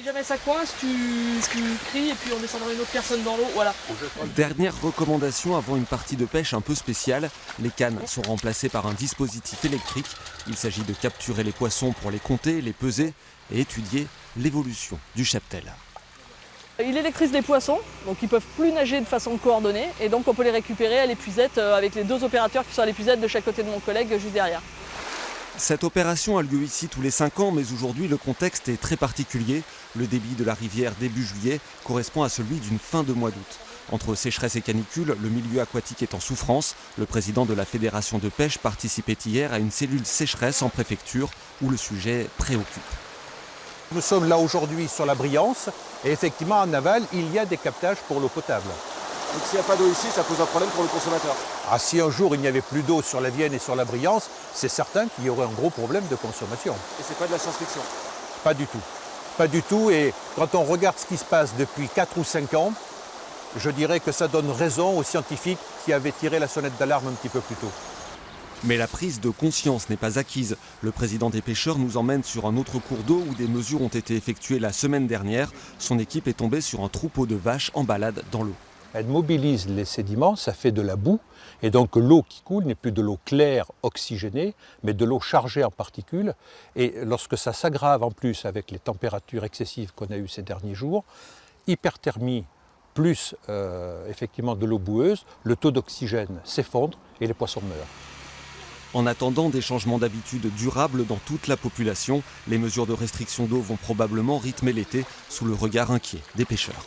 Si jamais ça coince, tu cries et puis on descendra une autre personne dans l'eau, voilà. Dernière recommandation avant une partie de pêche un peu spéciale, les cannes sont remplacées par un dispositif électrique. Il s'agit de capturer les poissons pour les compter, les peser et étudier l'évolution du cheptel. Il électrise les poissons, donc ils ne peuvent plus nager de façon coordonnée et donc on peut les récupérer à l'épuisette avec les deux opérateurs qui sont à l'épuisette de chaque côté de mon collègue juste derrière. Cette opération a lieu ici tous les 5 ans, mais aujourd'hui le contexte est très particulier. Le débit de la rivière début juillet correspond à celui d'une fin de mois d'août. Entre sécheresse et canicule, le milieu aquatique est en souffrance. Le président de la Fédération de pêche participait hier à une cellule sécheresse en préfecture où le sujet préoccupe. Nous sommes là aujourd'hui sur la Briance et effectivement en aval il y a des captages pour l'eau potable. Donc s'il n'y a pas d'eau ici, ça pose un problème pour le consommateur. Ah, si un jour il n'y avait plus d'eau sur la Vienne et sur la Briance, c'est certain qu'il y aurait un gros problème de consommation. Et c'est pas de la science-fiction? Pas du tout. Pas du tout, et quand on regarde ce qui se passe depuis 4 ou 5 ans, je dirais que ça donne raison aux scientifiques qui avaient tiré la sonnette d'alarme un petit peu plus tôt. Mais la prise de conscience n'est pas acquise. Le président des pêcheurs nous emmène sur un autre cours d'eau où des mesures ont été effectuées la semaine dernière. Son équipe est tombée sur un troupeau de vaches en balade dans l'eau. Elle mobilise les sédiments, ça fait de la boue, et donc l'eau qui coule n'est plus de l'eau claire oxygénée, mais de l'eau chargée en particules. Et lorsque ça s'aggrave en plus avec les températures excessives qu'on a eues ces derniers jours, hyperthermie plus effectivement de l'eau boueuse, le taux d'oxygène s'effondre et les poissons meurent. En attendant des changements d'habitude durables dans toute la population, les mesures de restriction d'eau vont probablement rythmer l'été sous le regard inquiet des pêcheurs.